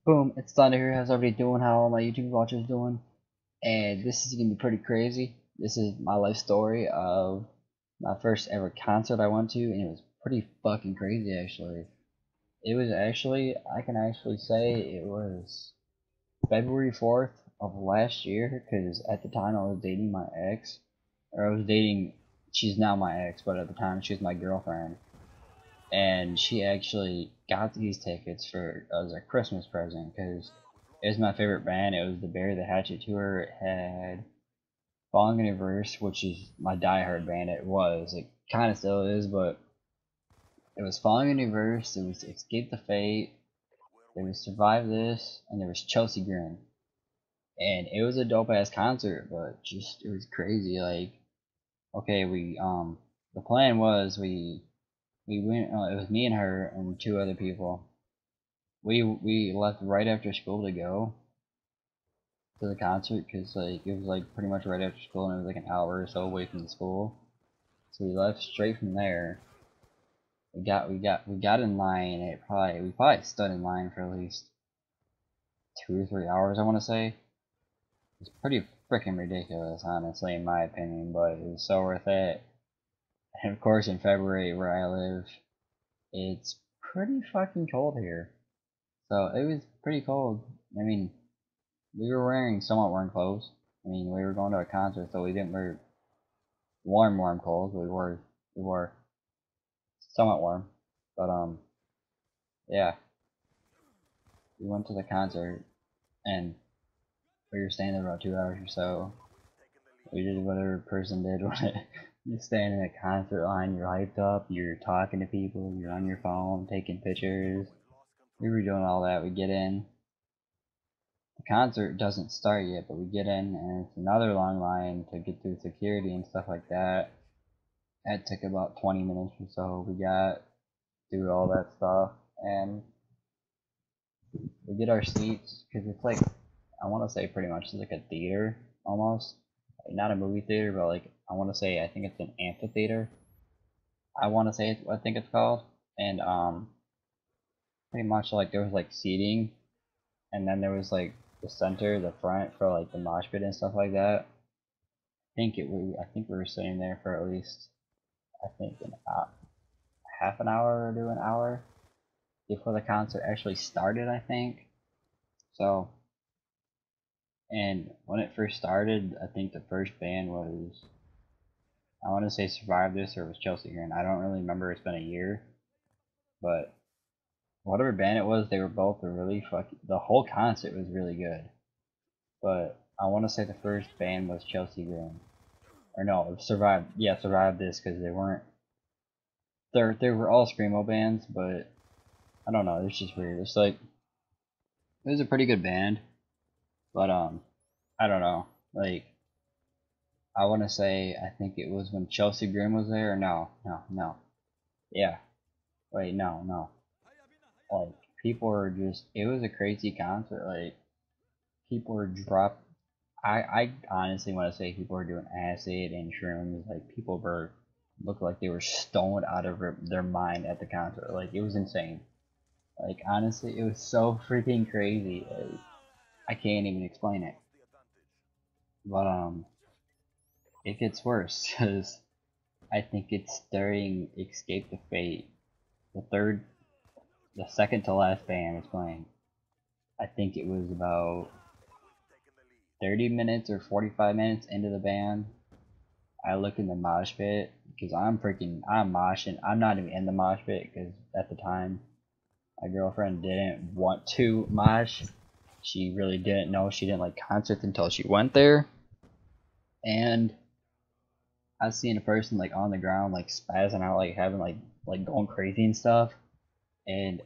Boom, it's Thunder here. How's everybody doing? How all my YouTube watchers doing? And this is gonna be pretty crazy. This is my life story of my first ever concert I went to, and it was pretty fucking crazy actually. It was actually, I can actually say it was February 4th of last year, because at the time I was dating my ex, or I was dating, she's now my ex, but at the time she was my girlfriend. And she actually got these tickets for as a Christmas present because it was my favorite band. It was the Bury the Hatchet tour. It had Falling in Reverse, which is my diehard band. It was. It kind of still is, but it was Falling in Reverse. There was Escape the Fate. There was Survive This, and there was Chelsea Grin. And it was a dope ass concert, but just it was crazy. Like, okay, the plan was we went. It was me and her and two other people. We left right after school to go to the concert because like it was like pretty much right after school and it was like an hour or so away from the school. So we left straight from there. We got in line. We probably stood in line for at least 2 or 3 hours. I want to say it's pretty freaking ridiculous, honestly, in my opinion. But it was so worth it. And of course, in February where I live, it's pretty fucking cold here. So it was pretty cold. I mean, we were wearing somewhat warm clothes. I mean, we were going to a concert, so we didn't wear warm clothes. We wore somewhat warm, but yeah, we went to the concert and we were staying there about 2 hours or so. We did what every person did when you stand in a concert line. You're hyped up. You're talking to people. You're on your phone, taking pictures. We were doing all that. We get in. The concert doesn't start yet, but we get in, and it's another long line to get through security and stuff like that. It took about 20 minutes or so. We got through all that stuff, and we get our seats because it's like, I want to say pretty much like a theater almost, like not a movie theater, but like I want to say I think it's an amphitheater. I want to say I think it's called, and pretty much like there was like seating, and then there was like the center, the front for like the mosh pit and stuff like that. I think we were sitting there for at least I think half an hour to an hour before the concert actually started, I think. So, and when it first started, I think the first band was, I want to say Survive This or it was Chelsea Grin. I don't really remember. It's been a year, but whatever band it was, they were both really fucking. The whole concert was really good, but I want to say the first band was Chelsea Grin, or no, Survive. Yeah, Survive This because they weren't. They were all screamo bands, but I don't know. It's just weird. It's like it was a pretty good band, but I don't know. Like I want to say I think it was when Chelsea Grin was there. Or no. Yeah. Wait, no. Like people were just. It was a crazy concert. Like people were drop. I honestly want to say people were doing acid and shrooms. Like people were looked like they were stoned out of their mind at the concert. Like it was insane. Like honestly, it was so freaking crazy. Like, I can't even explain it. But it gets worse because I think it's during Escape the Fate, the third, the second to last band was playing. I think it was about 30 minutes or 45 minutes into the band. I look in the mosh pit because I'm moshing. I'm not even in the mosh pit because at the time my girlfriend didn't want to mosh. She really didn't know. She didn't like concerts until she went there. And I seen a person like on the ground, like spazzing out, like having like going crazy and stuff. And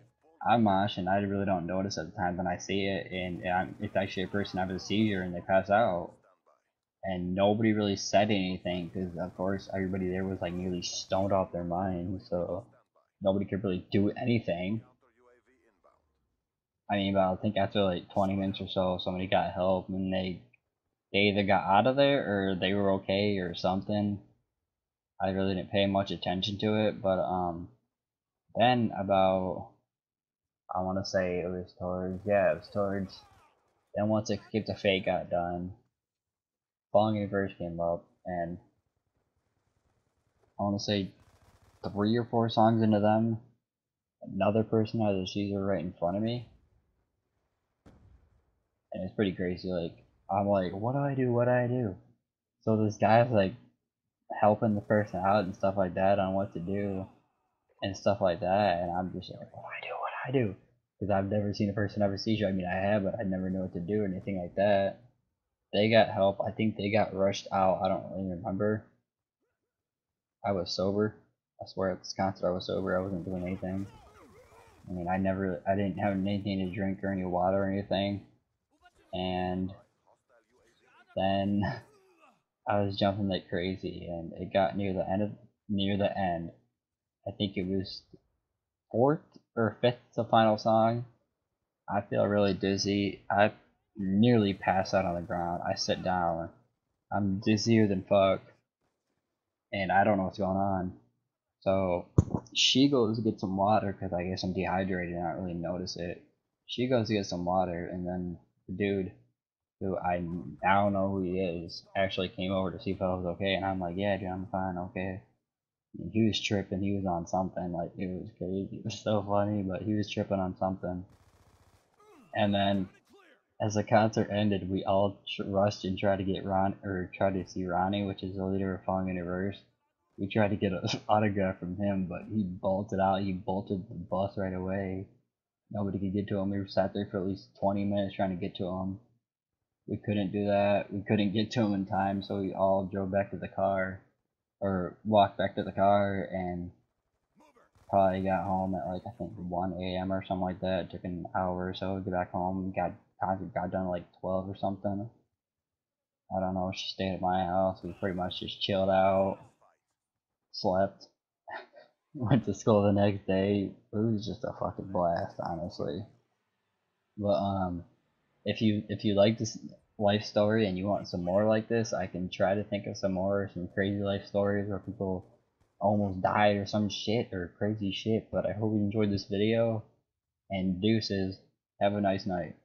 I mosh, and I really don't notice at the time. Then I see it, and it's actually a person having a seizure, and they pass out. And nobody really said anything because, of course, everybody there was like nearly stoned off their mind, so nobody could really do anything. I mean, but I think after like 20 minutes or so, somebody got help, and they either got out of there or they were okay or something. I really didn't pay much attention to it, but then about I want to say it was towards, yeah, it was towards, then once Escape to Fate got done, Falling Universe came up, and I want to say 3 or 4 songs into them, another person had a seizure right in front of me, and it's pretty crazy. Like, I'm like, what do I do? What do I do? So this guy's like helping the person out and stuff like that on what to do and stuff like that, and I'm just like, what do I do? What do I do? Because I've never seen a person have a seizure. I mean, I have, but I never know what to do or anything like that. They got help. I think they got rushed out. I don't really remember. I was sober. I swear at this concert I was sober. I wasn't doing anything. I mean, I didn't have anything to drink or any water or anything. And then I was jumping like crazy, and it got near the end. I think it was 4th or 5th, the final song. I feel really dizzy. I nearly pass out on the ground. I sit down. I'm dizzier than fuck, and I don't know what's going on. So she goes to get some water because I guess I'm dehydrated and I don't really notice it. She goes to get some water, and then the dude, who I now know who he is, actually came over to see if I was okay, and I'm like, yeah, dude, I'm fine, okay. And he was tripping. He was on something. Like, it was crazy. It was so funny, but he was tripping on something. And then as the concert ended, we all rushed and tried to get tried to see Ronnie, which is the leader of Falling Universe. We tried to get an autograph from him, but he bolted out. He bolted the bus right away. Nobody could get to him. We sat there for at least 20 minutes trying to get to him. We couldn't do that. We couldn't get to him in time, so we all drove back to the car, or walked back to the car, and probably got home at like, I think 1 a.m. or something like that. It took an hour or so to get back home. Got done like 12 or something. I don't know. She stayed at my house. We pretty much just chilled out, slept, went to school the next day. It was just a fucking blast, honestly. But if you like this life story and you want some more like this, I can try to think of some crazy life stories where people almost died or some shit or crazy shit. But I hope you enjoyed this video, and deuces. Have a nice night.